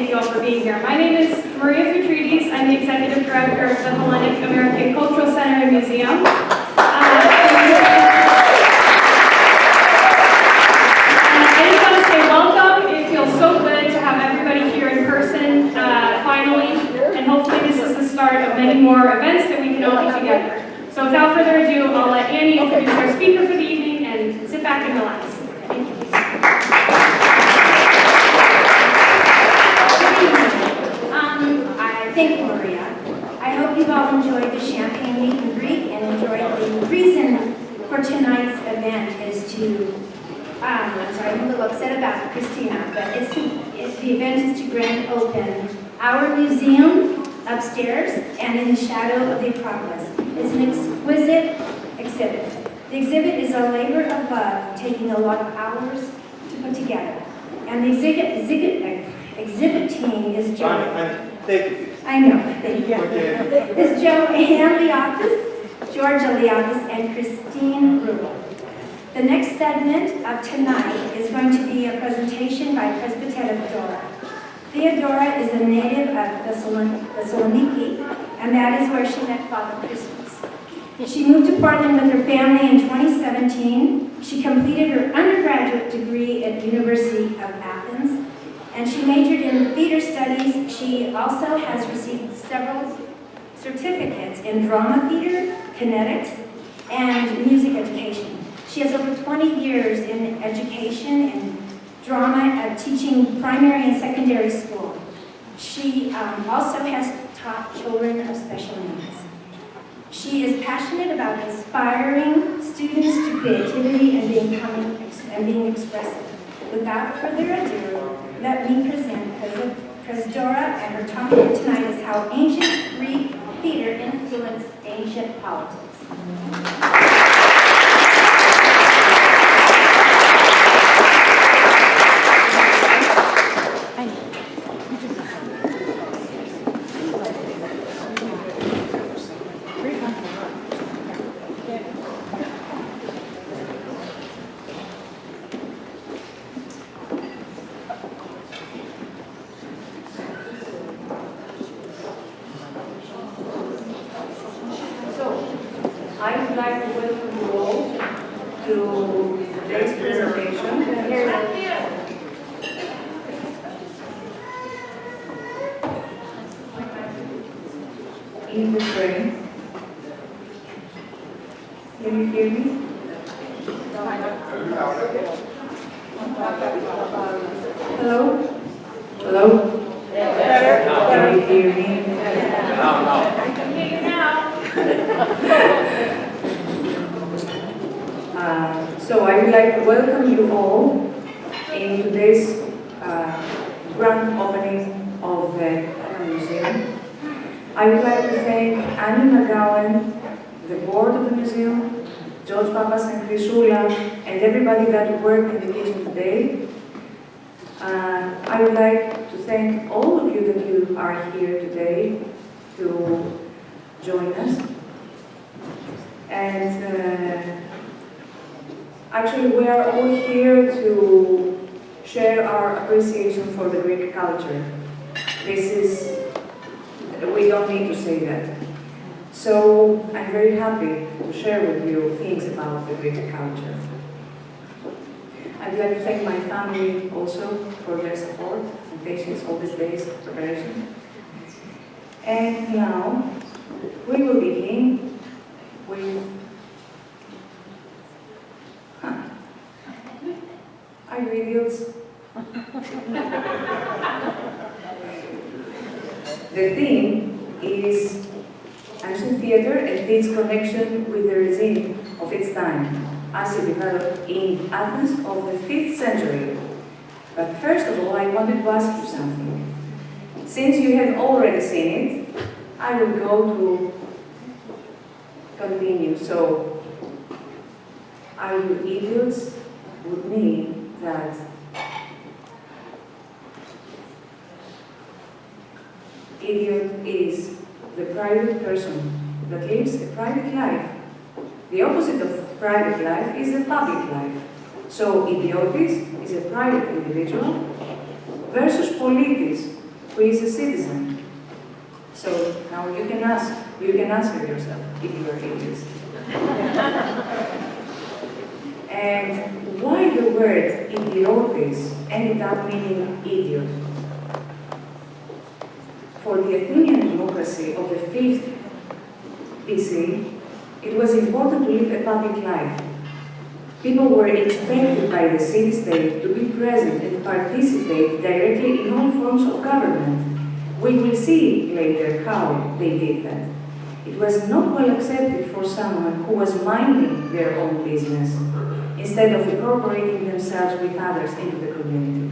thank you all for being here. My name is Maria Futridis. I'm the Executive Director of the Hellenic-American Cultural Center and Museum. I just want to say welcome. It feels so good to have everybody here in person, finally, and hopefully this is the start of many more events that we can all be together. So without further ado, I'll let Annie introduce our speaker for the evening and sit back and relax. Thank you. Thank you, Maria. I hope you've all enjoyed the champagne meet and greet and enjoyed the reason for tonight's event is to, I'm sorry, I'm a little upset about Christina, but the event is to grand open our museum upstairs and in the shadow of the Acropolis. It's an exquisite exhibit. The exhibit is a labor of love, taking a lot of hours to put together. And the exhibit team is Joe. Thank you. I know, thank you. Okay. Is Joanne Liakis, Georgia Liakis, and Christine Rubel. The next segment of tonight is going to be a presentation by Presbytera Theodora. Theodora is a native of Thessaloniki, and that is where she met Father Christmas. She moved to Portland with her family in 2017. She completed her undergraduate degree at the University of Athens, and she majored in theater studies. She also has received several certificates in drama theater, kinetics, and music education. She has over 20 years in education and drama, teaching primary and secondary school. She also has taught children of special needs. She is passionate about inspiring students to creativity and being expressive. Without further ado, let me present Presbytera, and her topic tonight is how ancient Greek theater influenced ancient politics. I would like to welcome you all to today's presentation. In the train. Can you hear me? Hello? Hello? Can you hear me? I can hear you now. So I would like to welcome you all in today's grand opening of the museum. I would like to thank Annie McGowan, the board of the museum, George Papas and Chrysula, and everybody that worked in the kitchen today. I would like to thank all of you that you are here today to join us. And actually, we are all here to share our appreciation for the Greek culture. We don't need to say that. So I'm very happy to share with you things about the Greek culture. I'd like to thank my family also for their support and patience all these days of preparation. And now, we will begin with... Are you idiots? The theme is ancient theater and its connection with the regime of its time, as it developed in Athens of the 5th century. But first of all, I wanted to ask you something. Since you have already seen it, I will go to continue. So, are you idiots would mean that idiot is the private person that lives a private life. The opposite of private life is a public life. So idiotis is a private individual versus politis, who is a citizen. So now you can answer yourself if you are idiots. And why the word idiotes ended up meaning idiot? For the Athenian democracy of the 5th BC, it was important to live a public life. People were expected by the city-state to be present and participate directly in all forms of government. We will see later how they did that. It was not well accepted for someone who was minding their own business, instead of incorporating themselves with others into the community.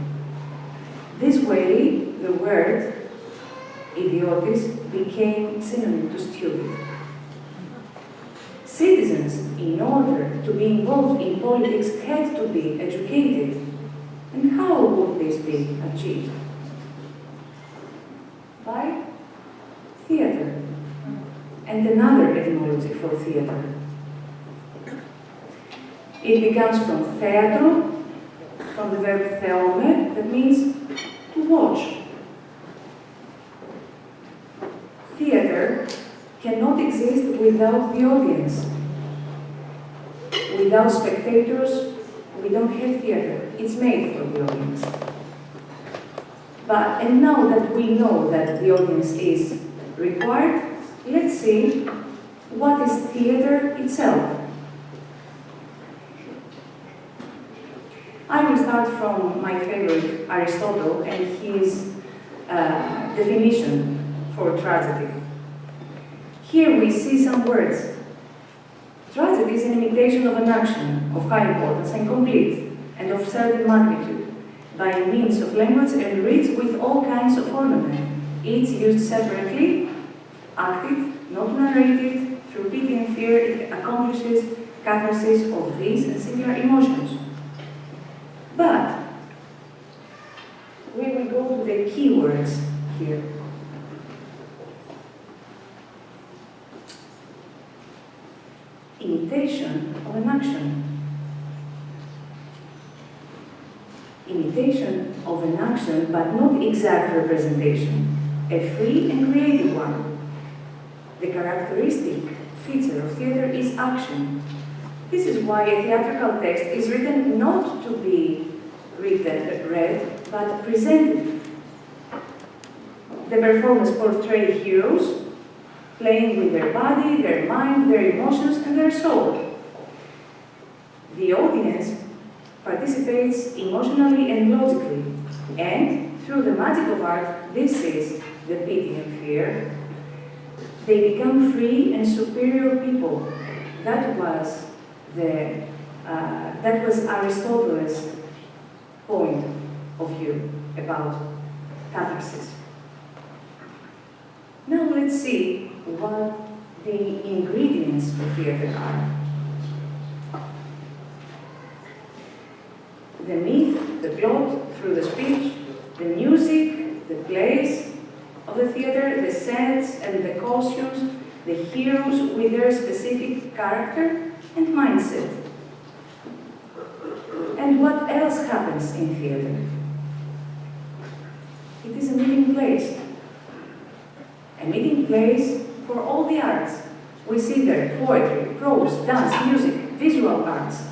This way, the word idiotis became synonym to stupid. Citizens, in order to be involved in politics, had to be educated. And how would this be achieved? By theater. And another etymology for theater. It becomes from theatro, from the verb theome, that means to watch. Theater cannot exist without the audience. Without spectators, we don't have theater. It's made for the audience. And now that we know that the audience is required, let's see what is theater itself. I will start from my favorite, Aristotle, and his definition for tragedy. Here we see some words. Tragedy is an imitation of an action of high importance and complete, and of certain magnitude, by means of language and rich with all kinds of ornament, each used separately, acted, not narrated, through pity and fear. It accomplishes catharsis of these and similar emotions. But we will go to the key words here. Imitation of an action. Imitation of an action, but not exact representation. A free and creative one. The characteristic feature of theater is action. This is why a theatrical text is written not to be read, but presented. The performers portray heroes, playing with their body, their mind, their emotions, and their soul. The audience participates emotionally and logically, and through the magic of art, this is the pity and fear, they become free and superior people. That was Aristotle's point of view about catharsis. Now let's see what the ingredients of theater are. The myth, the plot, through the speech, the music, the plays of the theater, the sets and the costumes, the heroes with their specific character and mindset. And what else happens in theater? It is a meeting place. A meeting place for all the arts. We see there poetry, prose, dance, music, visual arts.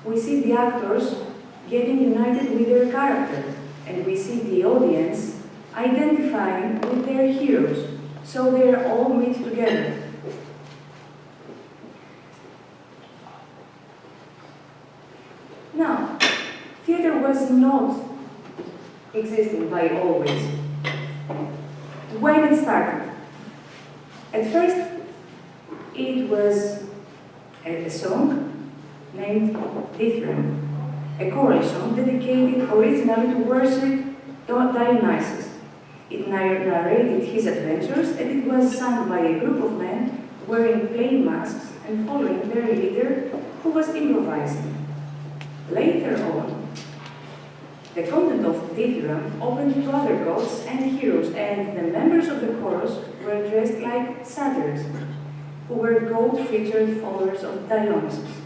We see the actors getting united with their character, and we see the audience identifying with their heroes, so they all meet together. Now, theater was not existing by always. When it started, at first it was a song named Dithyramb, a choral song dedicated originally to worship Dionysus. It narrated his adventures, and it was sung by a group of men wearing plain masks and following their leader, who was improvising. Later on, the content of Dithyramb opened to other gods and heroes, and the members of the chorus were dressed like satyrs, who were gold-featured followers of Dionysus.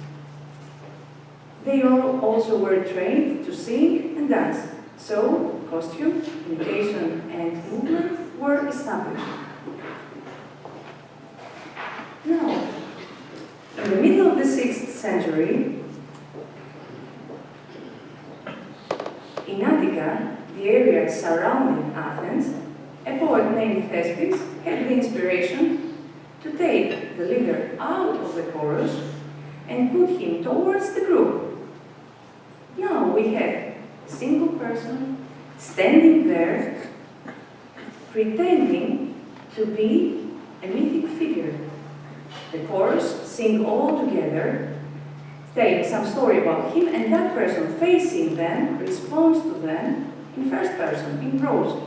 They all also were trained to sing and dance, so of costume, imitation, and movement were established. Now, in the middle of the 6th century, in Attica, the area surrounding Athens, a poet named Thespis had the inspiration to take the leader out of the chorus and put him towards the group. Now we have a single person standing there, pretending to be a mythic figure. The chorus sing all together, telling some story about him, and that person facing them responds to them in first person, in prose.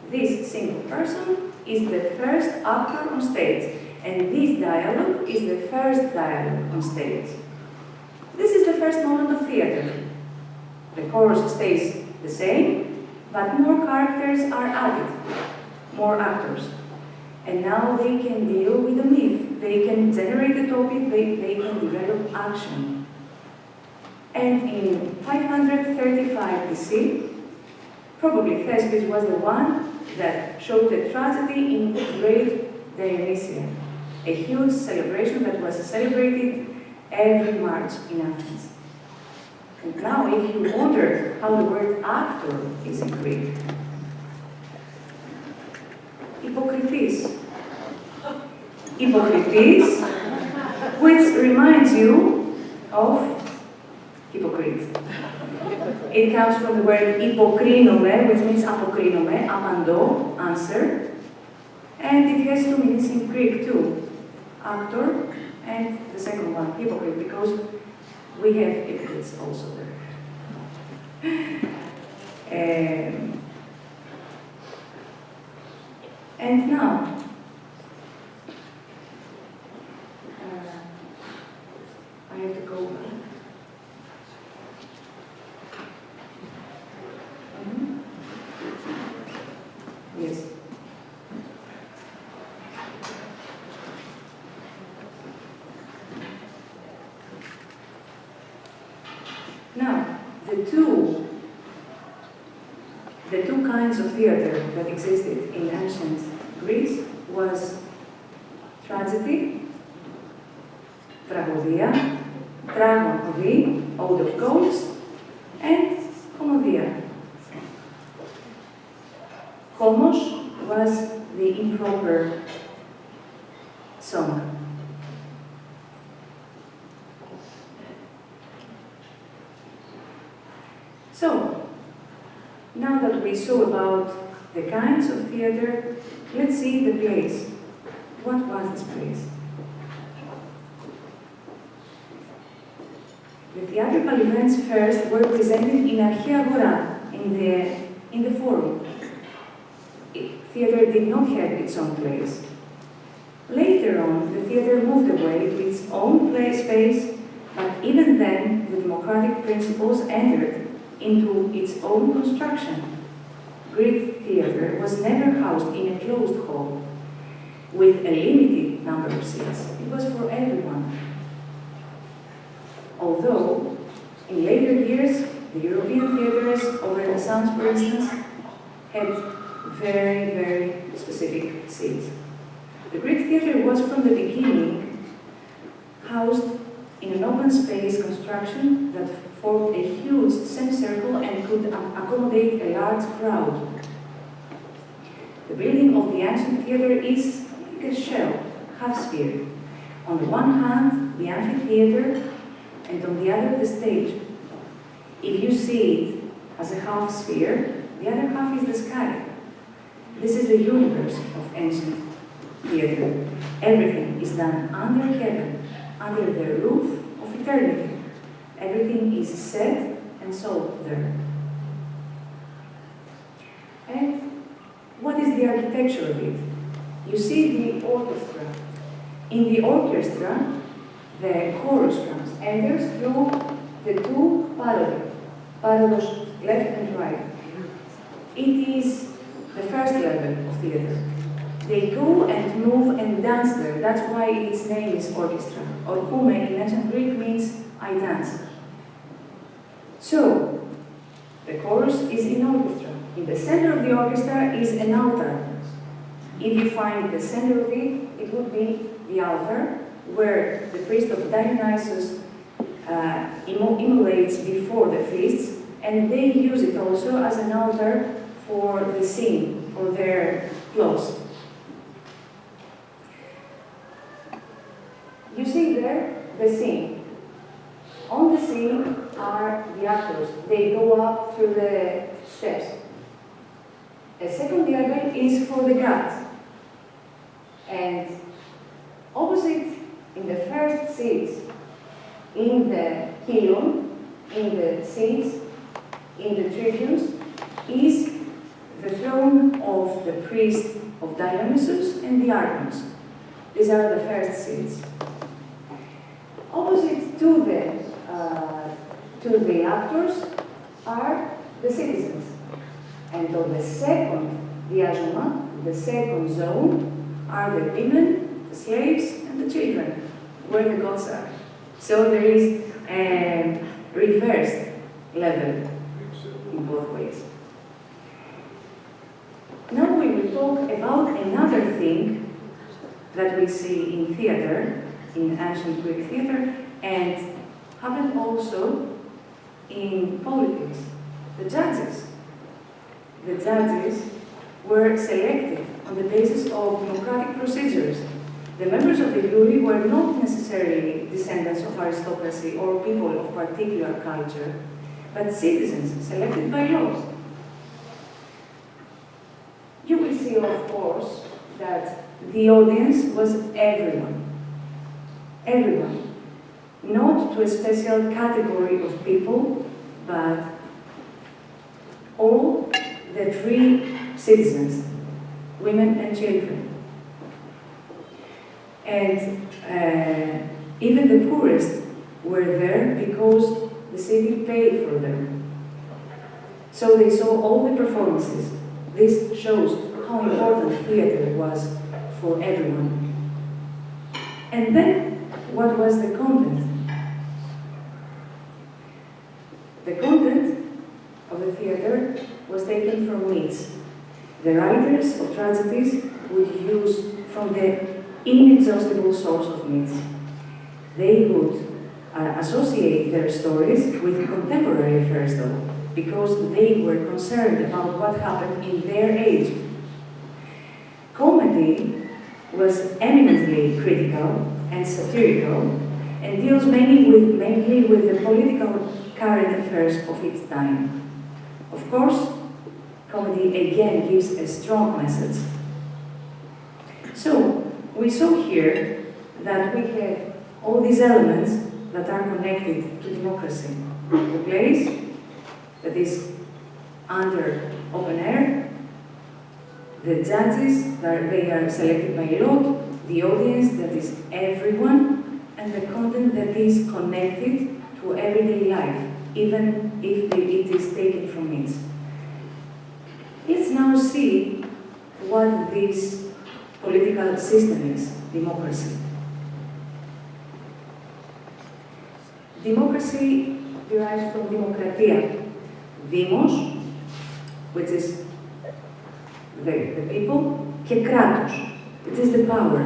This single person is the first actor on stage, and this dialogue is the first dialogue on stage. This is the first moment of theater. The chorus stays the same, but more characters are added, more actors. And now they can deal with the myth, they can generate the topic, they can develop action. And in 535 BC, probably Thespis was the one that showed the tragedy in Great Dionysia, a huge celebration that was celebrated every March in Athens. And now if you wonder how the word actor is in Greek, Hypocrites. Hypocrites, which reminds you of hypocrite. It comes from the word hypokrinome, which means apokrinome, amando, answer. And it has two meanings in Greek too. Actor and the second one, hypocrite, because we have hypocrites also there. And now, I have to go back. Yes. Now, the two kinds of theater that existed in ancient Greece was tragedy, tragodia, tragody, ode of gods, and komodia. Homos was the improper song. So, now that we saw about the kinds of theater, let's see the place. What was this place? The theatrical events first were presented in Archea Agora, in the forum. Theater did not have its own place. Later on, the theater moved away to its own space, but even then, the democratic principles entered into its own construction. Greek theater was never housed in a closed hall with a limited number of seats. It was for everyone. Although, in later years, the European theaters of Renaissance, for instance, had very, very specific seats. The Greek theater was from the beginning housed in an open space construction that formed a huge semicircle and could accommodate a large crowd. The building of the ancient theater is like a shell, half-sphere. On the one hand, the amphitheater, and on the other, the stage. If you see it as a half-sphere, the other half is the sky. This is the universe of ancient theater. Everything is done under heaven, under the roof of eternity. Everything is said and sold there. And what is the architecture of it? You see the orchestra. In the orchestra, the chorus drums enters through the two parados, left and right. It is the first level of theater. They go and move and dance there. That's why its name is orchestra. Orkume in ancient Greek means I dance. So, the chorus is in orchestra. in the center of the orchestra is an altar. If you find the center of it, it would be the altar, where the priest of Dionysus immolates before the feasts, and they use it also as an altar for the scene, for their clothes. You see there the scene. On the scene are the actors. They go up through the steps. A second level is for the gods. And opposite, in the first seats, in the hilon, in the seats, in the tribunes, is the throne of the priest of Dionysus and the archons. These are the first seats. Opposite to the actors are the citizens. And on the second diazoma, the second zone, are the women, the slaves, and the children, where the gods are. So there is a reversed level in both ways. Now we will talk about another thing that we see in theater, in ancient Greek theater, and happened also in politics. The judges. The judges were selected on the basis of democratic procedures. The members of the jury were not necessarily descendants of aristocracy or people of particular culture, but citizens selected by law. You will see, of course, that the audience was everyone. Everyone. Not to a special category of people, but all the three citizens, women and children. And even the poorest were there because the city paid for them. So they saw all the performances. This shows how important theater was for everyone. And then, what was the content? The content of the theater was taken from myths. The writers of tragedies would use from the inexhaustible source of myths. They would associate their stories with contemporary affairs, though, because they were concerned about what happened in their age. Comedy was eminently critical and satirical, and deals mainly with the political current affairs of its time. Of course, comedy again gives a strong message. So, we saw here that we have all these elements that are connected to democracy. The place that is under open air, the judges, that they are selected by lot, the audience, that is everyone, and the content that is connected to everyday life, even if it is taken from it. Let's now see what this political system is, democracy. Democracy derives from demokratia. Demos, which is the people, και κράτος, which is the power.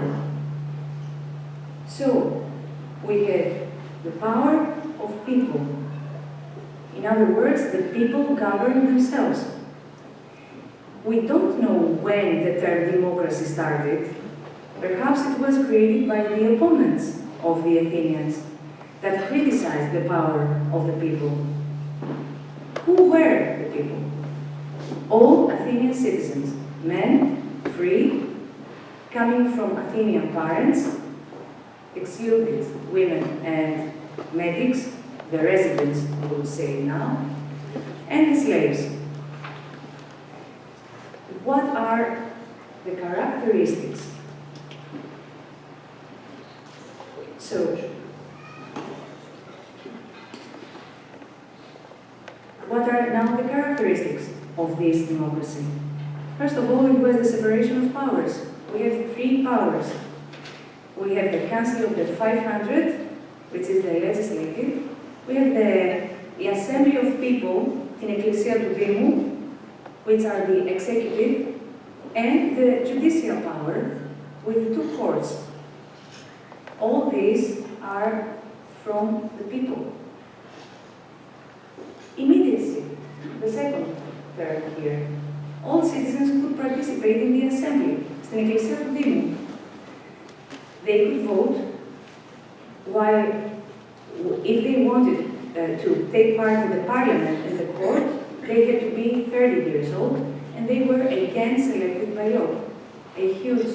So, we have the power of people. In other words, the people govern themselves. We don't know when the term democracy started. Perhaps it was created by the opponents of the Athenians that criticized the power of the people. Who were the people? All Athenian citizens, men, free, coming from Athenian parents, excluded women and medics, the residents, we would say now, and the slaves. What are the characteristics? So, what are now the characteristics of this democracy? First of all, it was the separation of powers. We have three powers. We have the Council of the 500, which is the legislative. We have the Assembly of People, την Εκκλησία του Δήμου, which are the executive and the judicial power, with 2 courts. All these are from the people. Immediacy, the second term here. All citizens could participate in the assembly, στην Εκκλησία του Δήμου. They could vote, while if they wanted to take part in the parliament and the court, they had to be 30 years old, and they were again selected by law. A huge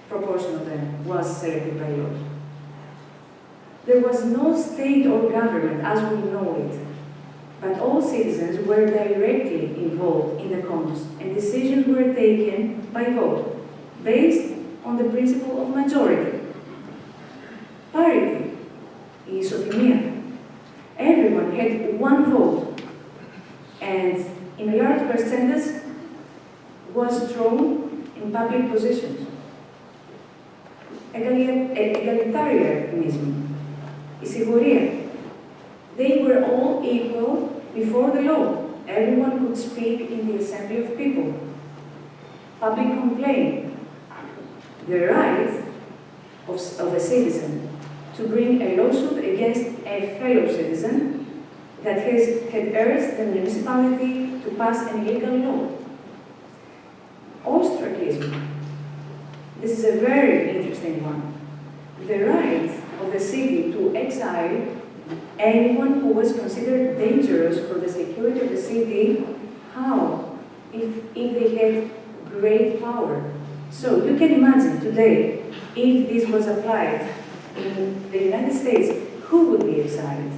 proportion of them was selected by law. There was no state or government as we know it, but all citizens were directly involved in the commons, and decisions were taken by vote, based on the principle of majority. Parity, η ισοτιμία. Everyone had one vote, and in a large percentage was thrown in public positions. Egalitarianism, η σιγουρία. They were all equal before the law. Everyone could speak in the assembly of people. Public complaint, the right of a citizen to bring a lawsuit against a fellow citizen that had urged the municipality to pass an illegal law. Ostracism. This is a very interesting one. The right of the city to exile anyone who was considered dangerous for the security of the city. How? If they had great power. So you can imagine today, if this was applied in the United States, who would be exiled?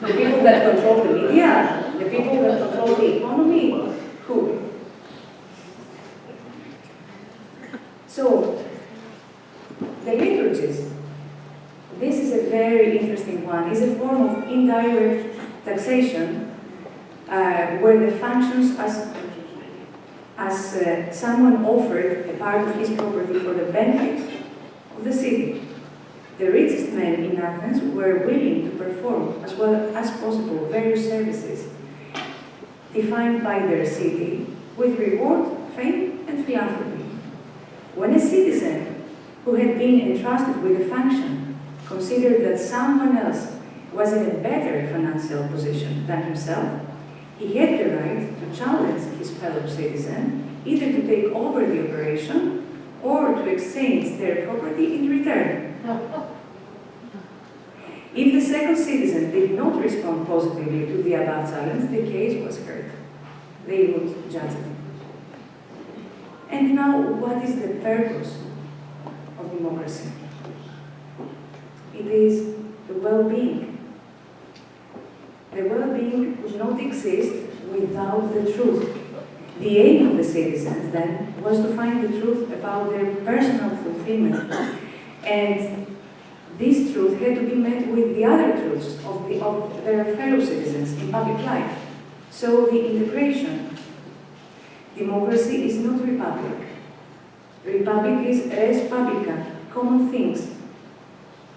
The people that control the media? The people that control the economy? Who? So, the liturgies. This is a very interesting one. It's a form of indirect taxation where the functions as someone offered a part of his property for the benefit of the city. The richest men in Athens were willing to perform as well as possible various services defined by their city with reward, fame, and philanthropy. When a citizen who had been entrusted with a function considered that someone else was in a better financial position than himself, he had the right to challenge his fellow citizen either to take over the operation or to exchange their property in return. If the second citizen did not respond positively to the above challenge, the case was heard. They would judge it. And now, what is the purpose of democracy? It is the well-being. The well-being could not exist without the truth. The aim of the citizens, then, was to find the truth about their personal fulfillment. And this truth had to be met with the other truths of their fellow citizens in public life. So the integration. Democracy is not republic. Republic is res publica, common things.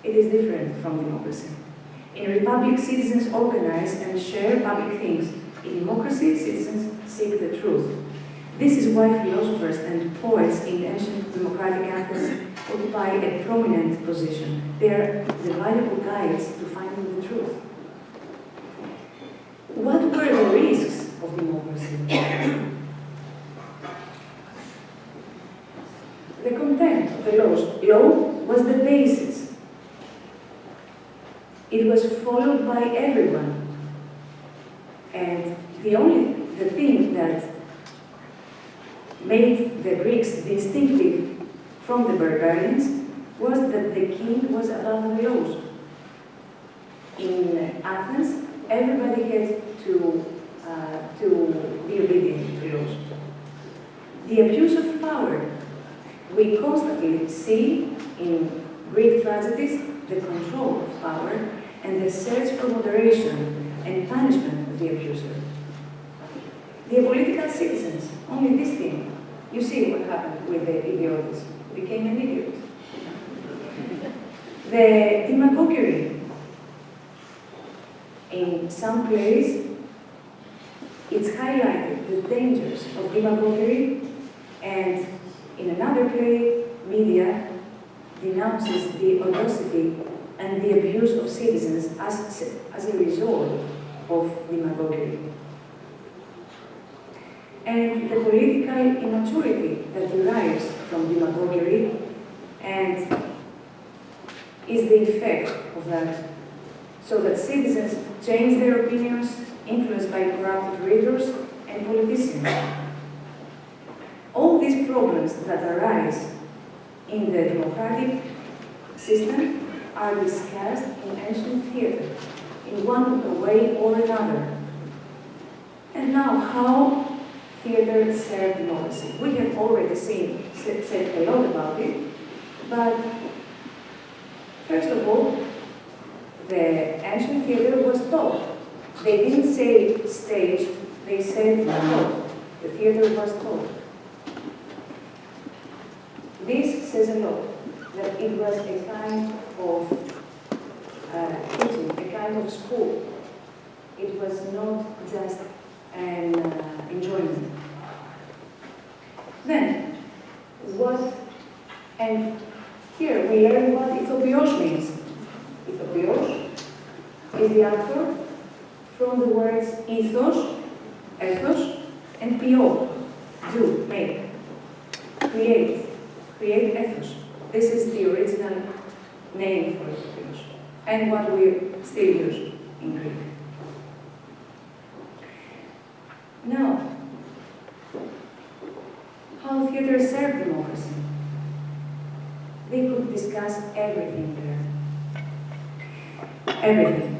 It is different from democracy. In republic, citizens organize and share public things. In democracy, citizens seek the truth. This is why philosophers and poets in ancient democratic Athens occupy a prominent position. They are the valuable guides to finding the truth. What were the risks of democracy? The content of the laws. Law was the basis. It was followed by everyone. And the thing that made the Greeks distinctive from the barbarians was that the king was above the laws. In Athens, everybody had to be obedient to laws. The abuse of power. We constantly see in Greek tragedies the control of power and the search for moderation and punishment of the abuser. The apolitical citizens, only this thing. You see what happened with the idiots. He became an idiot. The demagoguery. In some plays, it's highlighted the dangers of demagoguery, and in another play, media denounces the audacity and the abuse of citizens as a result of demagoguery. And the political immaturity that derives from demagoguery and is the effect of that, so that citizens change their opinions influenced by corrupted readers and politicians. All these problems that arise in the democratic system are discussed in ancient theatre in one way or another. And now, how theatre served democracy? We have already said a lot about it, but first of all, the ancient theatre was taught. They didn't say staged, they said taught. The theatre was taught. This says a lot, that it was a kind of teaching, a kind of school. It was not just an enjoyment. Then, and here we learn what ithopos means. Ithopos is the actor from the words ethos, and pio, do, make, create ethos. This is the original name for ethos, and what we still use in Greek. Now, how theatre served democracy? They could discuss everything there. Everything.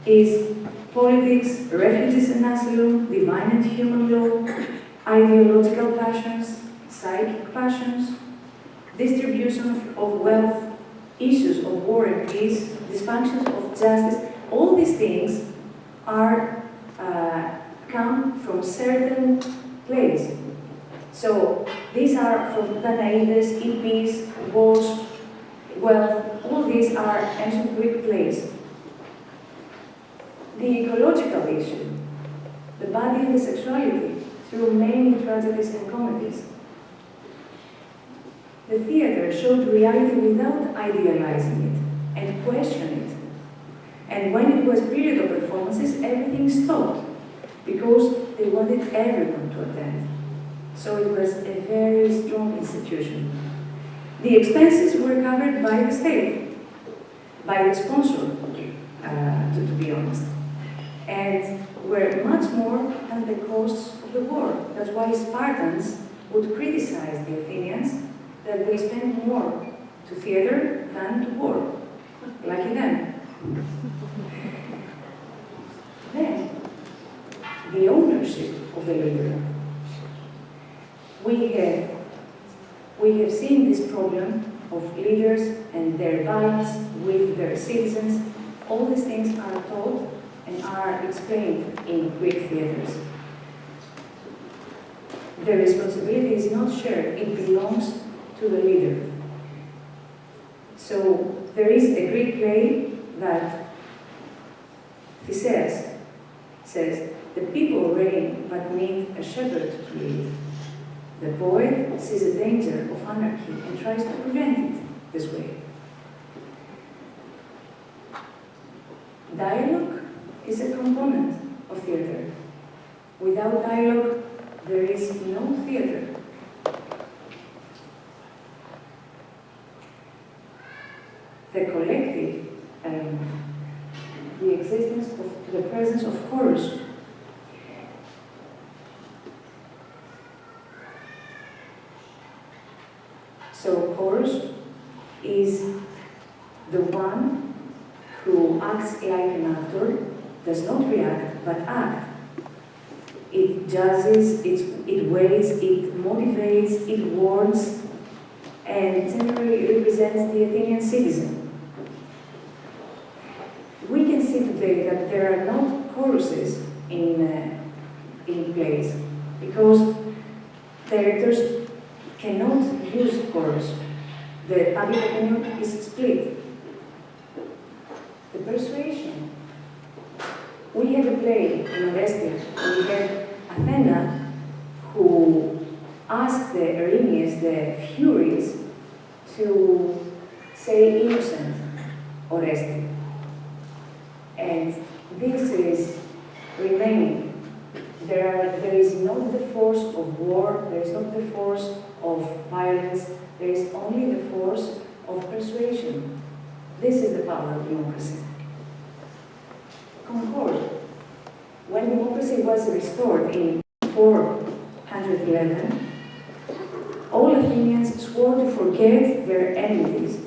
Is politics, refugees and asylum, divine and human law, ideological passions, psychic passions, distribution of wealth, issues of war and peace, dysfunctions of justice. All these things are come from certain plays. So these are from Danaïdes, Epics, wars, wealth. All these are ancient Greek plays. The ecological issue, the body and the sexuality, through mainly tragedies and comedies. The theatre showed reality without idealizing it and questioning it. And when it was period of performances, everything stopped because they wanted everyone to attend. So it was a very strong institution. The expenses were covered by the state, by the sponsor, to be honest, and were much more than the costs of the war. That's why Spartans would criticize the Athenians that they spent more to theater than to war. Lucky them. Then, the ownership of the leader. We have seen this problem of leaders and their balance with their citizens. All these things are taught and are explained in Greek theatres. The responsibility is not shared, it belongs to the leader. So there is a Greek play that Theseus says, the people reign but need a shepherd to lead. The poet sees a danger of anarchy and tries to prevent it this way. Dialogue is a component of theatre. Without dialogue, there is no theatre. The collective element, the existence of the presence of chorus. So chorus is the one who acts like an actor, does not react, but act. It judges, it waits, it motivates, it warns, and generally represents the Athenian citizen. We can see today that there are not choruses in plays, because directors cannot use chorus. The public opinion is split. The persuasion We have a play in Orestia, we have Athena who asked the Erinyes, the Furies, to say innocent Orestes. And this is remaining. There is not the force of war, there is not the force of violence, there is only the force of persuasion. This is the power of democracy. Concord. When democracy was restored in 411, all Athenians swore to forget their enmities.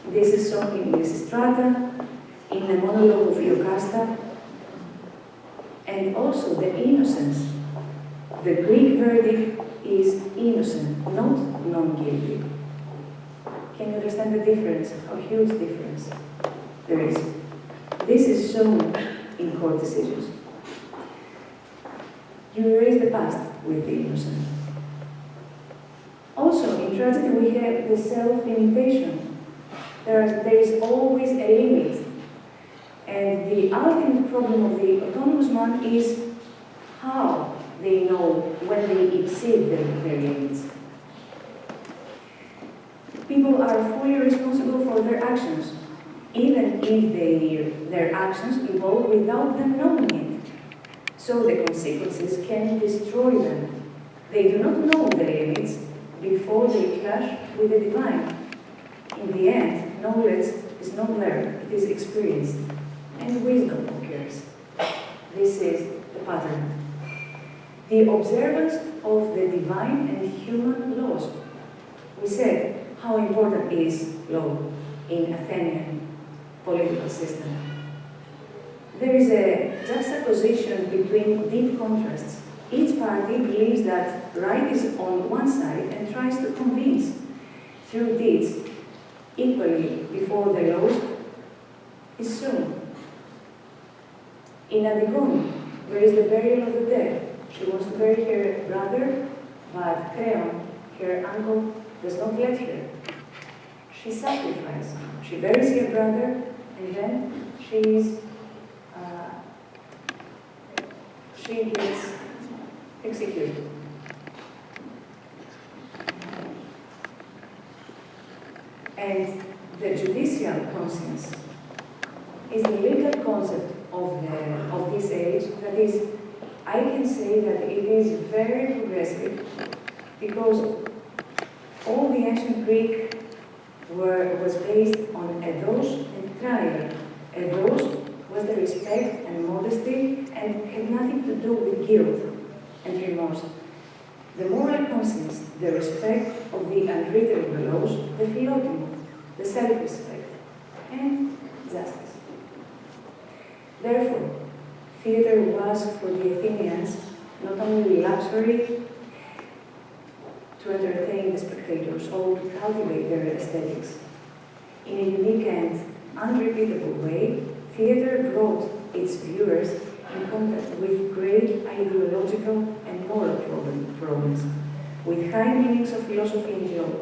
This is shown in Lysistrata, in the monologue of Iocasta, and also the innocence. The Greek verdict is innocent, not non-guilty. Can you understand the difference? How huge difference there is. This is shown in court decisions. You erase the past with the innocent. Also, in tragedy we have the self-limitation. There is always a limit. And the ultimate problem of the autonomous man is how they know when they exceed their limits. People are fully responsible for their actions, even if their actions evolve without them knowing it. So the consequences can destroy them. They do not know the limits before they clash with the divine. In the end, knowledge is not learned, it is experienced. And wisdom occurs. This is the pattern. The observance of the divine and human laws. We said how important is law in Athenian political system. There is a juxtaposition between deep contrasts. Each party believes that right is on one side and tries to convince through deeds equally before the laws is shown. In Antigone, there is the burial of the dead. She wants to bury her brother, but Creon, her uncle, does not let her. She sacrifices. She buries her brother, and then she gets executed. And the judicial conscience is the legal concept of this age. That is, I can say that it is very progressive because all the ancient Greek was based on eidos and trial. Eidos was the respect and modesty and had nothing to do with guilt and remorse. The moral conscience, the respect of the unwritten laws, the philotimo, the self-respect, and justice. Therefore, theatre was for the Athenians not only luxury to entertain the spectators or to cultivate their aesthetics. In a unique and unrepeatable way, theatre brought its viewers in contact with great ideological and moral problems, with high meanings of philosophy and law,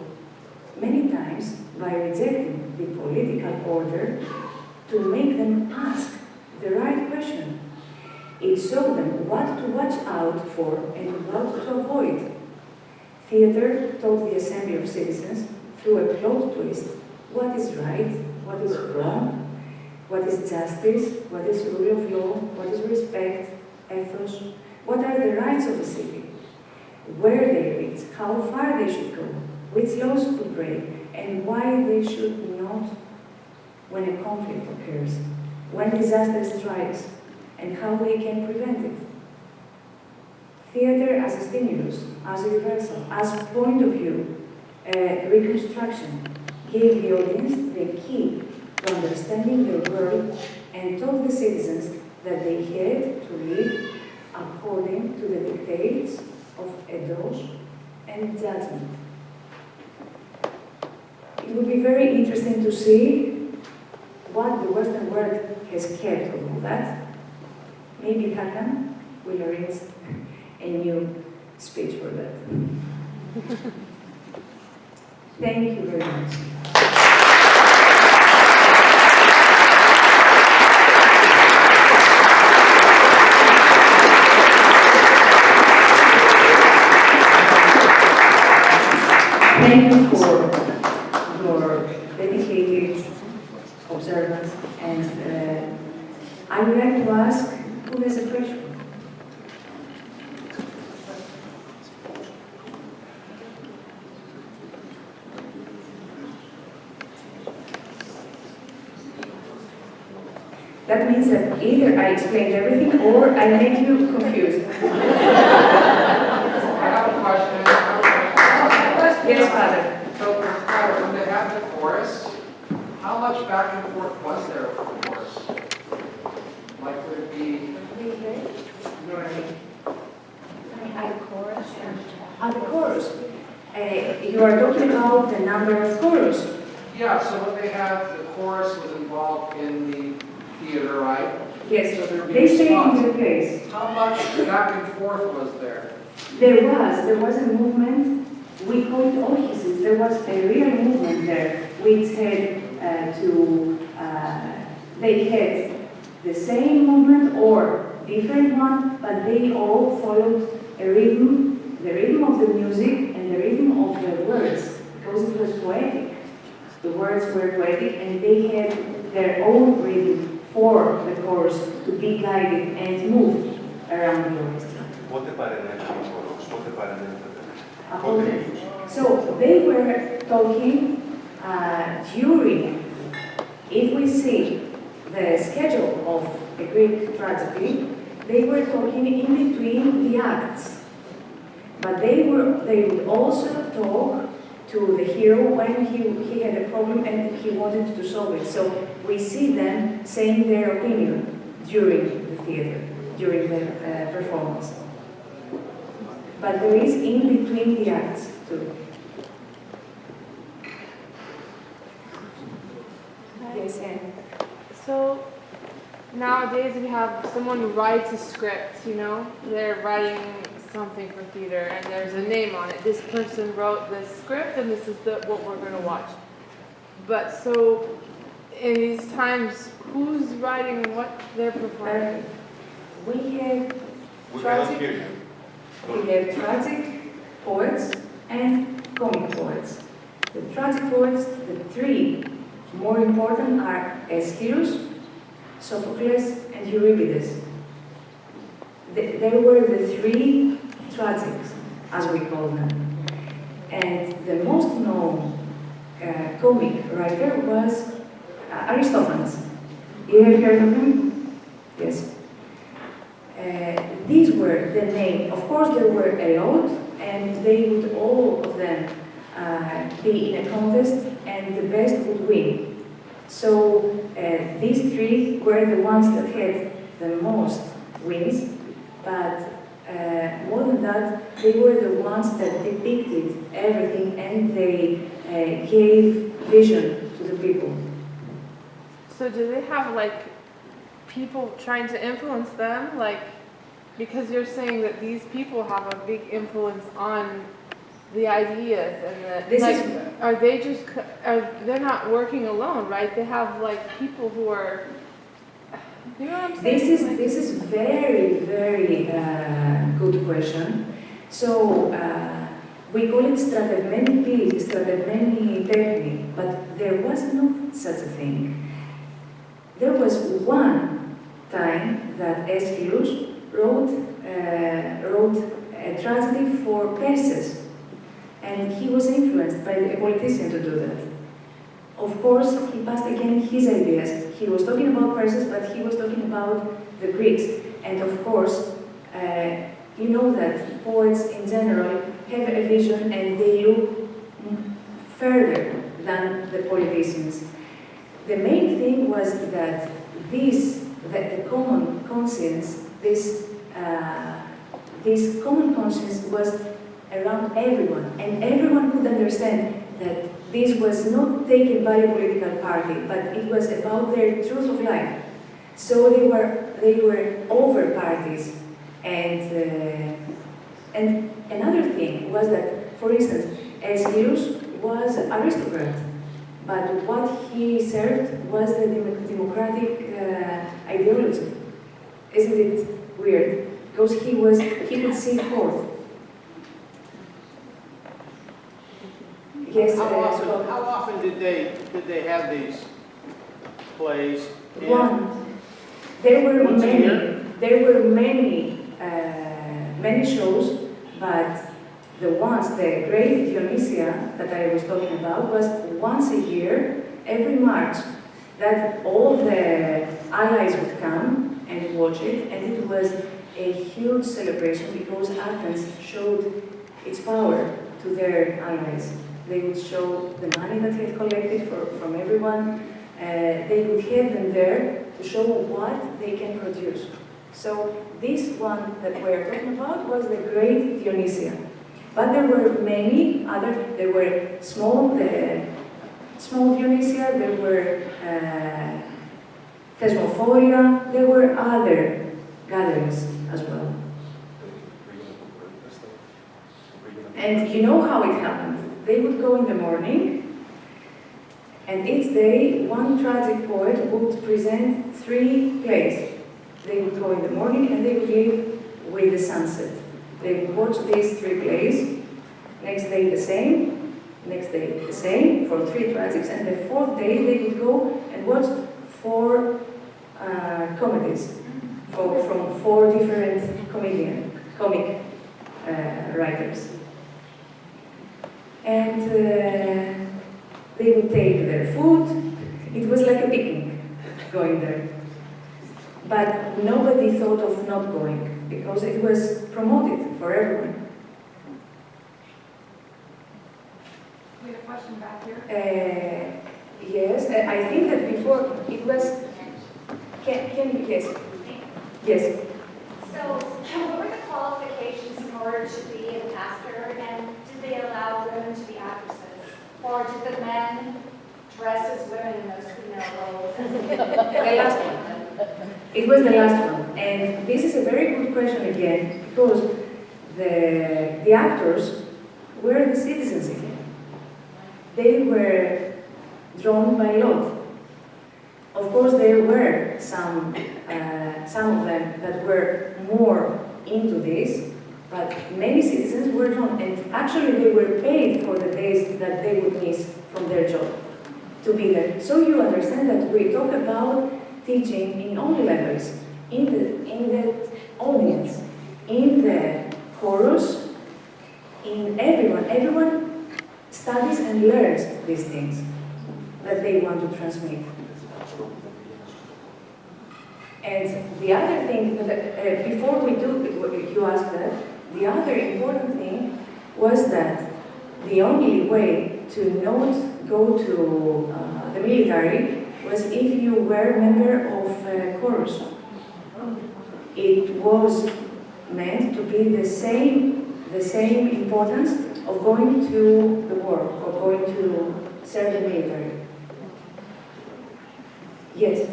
many times by rejecting the political order to make them ask the right question. It showed them what to watch out for and what to avoid. Theatre taught the assembly of citizens, through a plot twist, what is right, what is wrong, what is justice, what is rule of law, what is respect, ethos, what are the rights of the city, where they reach, how far they should go, which laws to break, and why they should not when a conflict occurs, when disaster strikes, and how they can prevent it. Theatre as a stimulus, as a reversal, as a point of view, reconstruction, gave the audience the key to understanding the world and told the citizens that they had to live according to the dictates of eidos and judgment. It would be very interesting to see what the Western world has kept of all that. Maybe Hakan will arrange a new speech for that. Thank you very much. thank you for your dedicated observance. And I would like to ask who has a question. That means that either I explained everything or I made you confused. I have a question. Yes, Father. So, when they had the chorus, how much back and forth was there for the chorus? Like, would it be, you know what I mean? The chorus. You are talking about the number of chorus. Yeah, so when they had, the chorus was involved in the theater, right? Yes, So there'd be they stayed in response. their place. How much back and forth was there? There was a movement, we call it oasis. There was a real movement there, which had they had the same movement or different one, but they all followed a rhythm, the rhythm of the music and the rhythm of the words, because it was poetic. The words were poetic and they had their own rhythm for the chorus to be guided and move around the orchestra. Πότε παρενέβαινε ο χορός, πότε παρενέβαινε. So they were talking during, if we see the schedule of a Greek tragedy, they were talking in between the acts. But they would also talk to the hero when he had a problem and he wanted to solve it. So we see them saying their opinion during the theater, during the performance. But there is in between the acts too. Yes, Anne. So nowadays we have someone who writes a script, you know? They're writing something for theater and there's a name on it. This person wrote this script and this is what we're going to watch. But so in these times, who's writing what they're performing? We have We cannot hear tragic, you. we have tragic poets and comic poets. The tragic poets, the three more important are Aeschylus, Sophocles, and Euripides. They were the three tragics, as we call them. And the most known comic writer was Aristophanes. You have heard of him? Yes. These were the name. Of course, there were a lot, and they would all of them be in a contest, and the best would win. So these three were the ones that had the most wins, but more than that, they were the ones that depicted everything, and they gave vision to the people. So do they have like people trying to influence them? Like, because you're saying that these people have a big influence on the ideas and the, are they just, they're not working alone, right? They have like people who are, you know what I'm saying? This is very, very good question. So we call it stratευμένη ποίηση, στρατευμένη τέχνη, but there was not such a thing. There was one time that Aeschylus wrote a tragedy for Perses, and he was influenced by a politician to do that. Of course, he passed again his ideas. He was talking about Perses, but he was talking about the Greeks. And of course, you know that poets in general have a vision and they look further than the politicians. The main thing was that the common conscience, this common conscience was around everyone, and everyone could understand that this was not taken by a political party, but it was about their truth of life. So they were over parties, and another thing was that, for instance, Aeschylus was an aristocrat, but what he served was the democratic ideology. Isn't it weird? Because he could see forth. Yes, How often did they have these plays? And one. There were Once a many. year? There were many shows, but the Great Dionysia that I was talking about was once a year, every March, that all the allies would come and watch it, and it was a huge celebration because Athens showed its power to their allies. They would show the money that they had collected from everyone. They would have them there to show what they can produce. So this one that we're talking about was the Great Dionysia. But there were many other, there were small Dionysia, there were Thesmophoria, there were other gatherings as well. And you know how it happened. They would go in the morning, and each day one tragic poet would present 3 plays. They would go in the morning and they would leave with the sunset. They would watch these 3 plays, next day the same, next day the same for 3 tragics, and the 4th day they would go and watch 4 comedies from 4 different comic writers. And they would take their food. It was like a picnic going there. But nobody thought of not going because it was promoted for everyone. We have a question back here. Yes, I think that before it was. Yes. So, what were the qualifications in order to be a pastor, and did they allow women to be actresses? Or did the men dress as women in those female roles? The last one. It was the last one. And this is a very good question again, because the actors were the citizens again. They were drawn by lot. Of course, there were some of them that were more into this, but many citizens were drawn, and actually they were paid for the days that they would miss from their job to be there. So you understand that we talk about teaching in all levels, in the audience, in the chorus, in everyone. Everyone studies and learns these things that they want to transmit. And the other thing, that, before we do, you asked that, the other important thing was that the only way to not go to the military was if you were a member of a chorus. It was meant to be the same importance of going to the war or going to serve the military. Yes?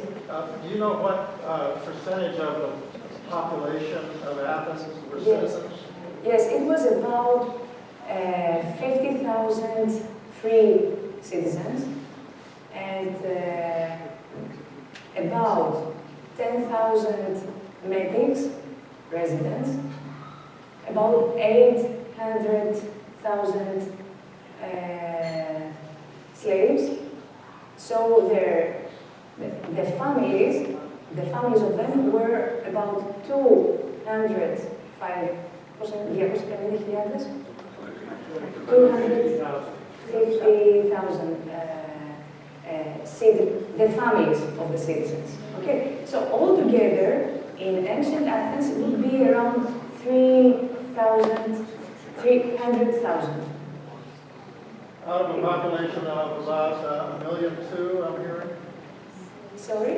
Do you know what percentage of the population of Athens were citizens? Yes, it was about 50,000 free citizens and about 10,000 medics, residents, about 800,000 slaves. So the families of them were about 250,000 the families of the citizens. Okay, so altogether in ancient Athens it would be around 300,000. Out of a population of about 1.2 million, I'm hearing? Sorry?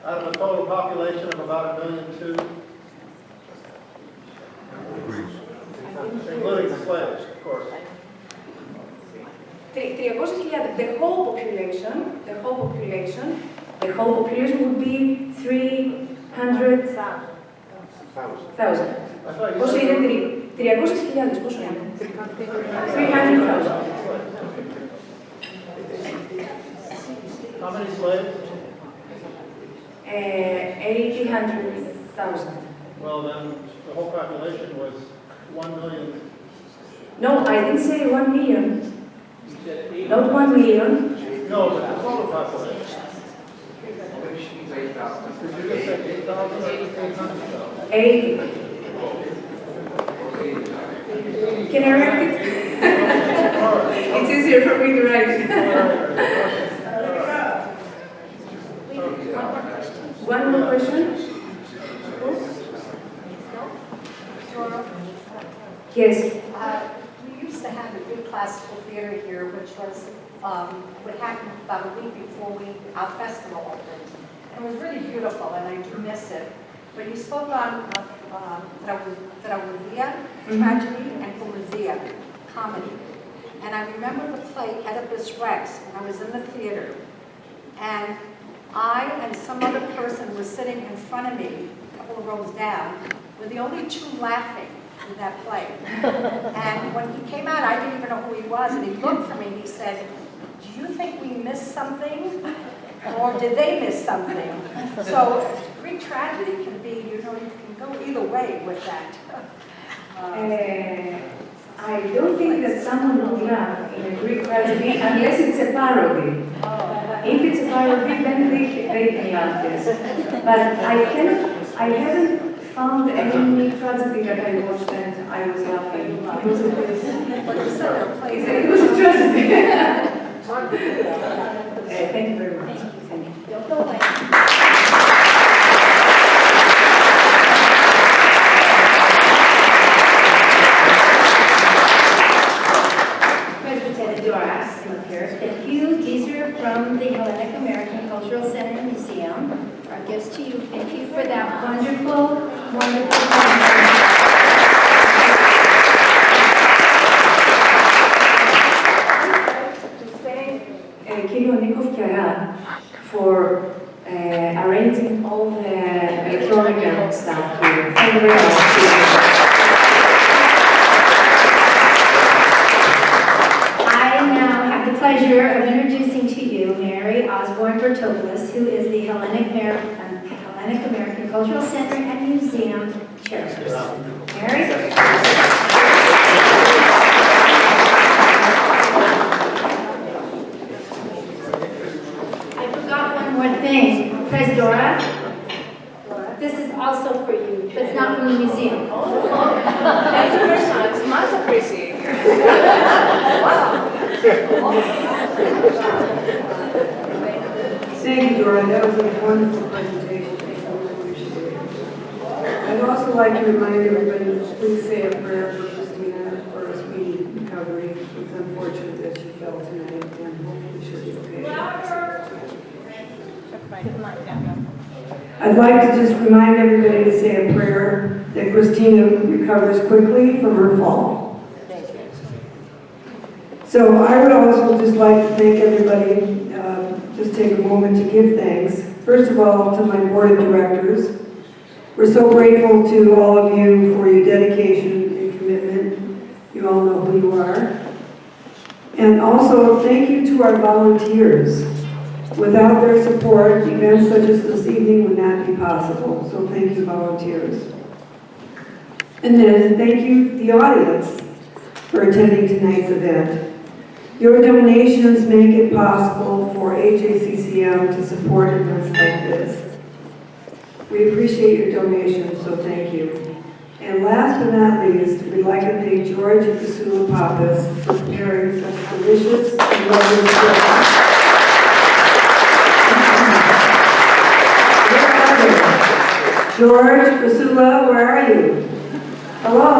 Out of a total population of about 1.2 million? Including the slaves, of course. 300,000. The whole population would be 300,000. I thought you Πόσο said είναι 300,000, πόσο είναι? 300,000. how many slaves? 800,000. Well, then the whole population was 1 million. No, I didn't say 1 million. Not 1 million. No, but the total population. Maybe she means 8,000. Did you just say 8,000 or 800,000? 80. Can I repeat? It's easier for me to write. One more question? Yes. We used to have a big classical theater here, which was, would happen about a week before our festival opened. And it was really beautiful, and I do miss it. But you spoke on Tragedia, tragedy, and poesia, comedy. And I remember the play Oedipus Rex when I was in the theater. And I and some other person was sitting in front of me, a couple of rows down, were the only two laughing in that play. And when he came out, I didn't even know who he was, and he looked for me and he said, "Do you think we missed something? Or did they miss something?" So Greek tragedy can be, you know, you can go either way with that. I don't think that someone will laugh in a Greek tragedy unless it's a parody. If it's a parody, then they can laugh, yes. But I haven't found any tragedy that I watched and I was laughing. It was a tragedy. Thank you very much. Thank you. Thank you. These are from the Hellenic-American Cultural Center and Museum. Our gifts to you. Thank you for that wonderful, wonderful Κύριο Νίκο Φιαρά for arranging all the electronic stuff here. Thank you very much. Pleasure of introducing to you Mary Osborne Bertopoulos, who is the Hellenic-American Cultural Center and Museum chairperson. Mary? I forgot one more thing. Presidora, this is also for you, but it's not from the museum. That's the first time. It's much appreciated. Wow. Thank you, Dora. That was a wonderful presentation. I'd also like to remind everybody to please say a prayer for Christina for a speedy recovery. It's unfortunate that she fell tonight, and hopefully she'll be okay. I'd like to just remind everybody to say a prayer that Christina recovers quickly from her fall. So I would also just like to thank everybody, just take a moment to give thanks. First of all, to my board of directors. We're so grateful to all of you for your dedication and commitment. You all know who you are. And also, thank you to our volunteers. Without their support, events such as this evening would not be possible. So thank you, volunteers. And then thank you, the audience, for attending tonight's event. Your donations make it possible for HACCM to support events like this. We appreciate your donations, so thank you. And last but not least, we'd like to thank George and Priscilla Pappas for preparing such delicious and lovely stuff. George, Priscilla, where are you? Hello?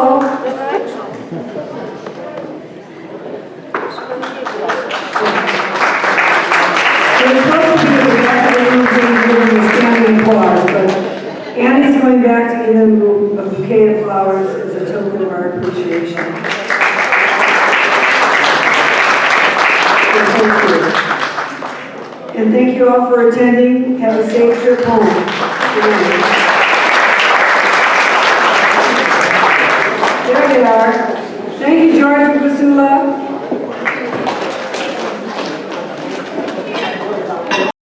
We're supposed to be at the back of the room saying giving a standing applause, but Annie's going back to give them a bouquet of flowers as a token of our appreciation. Thank you. And thank you all for attending. Have a safe trip home. Good night. There they are. Thank you, George and Priscilla.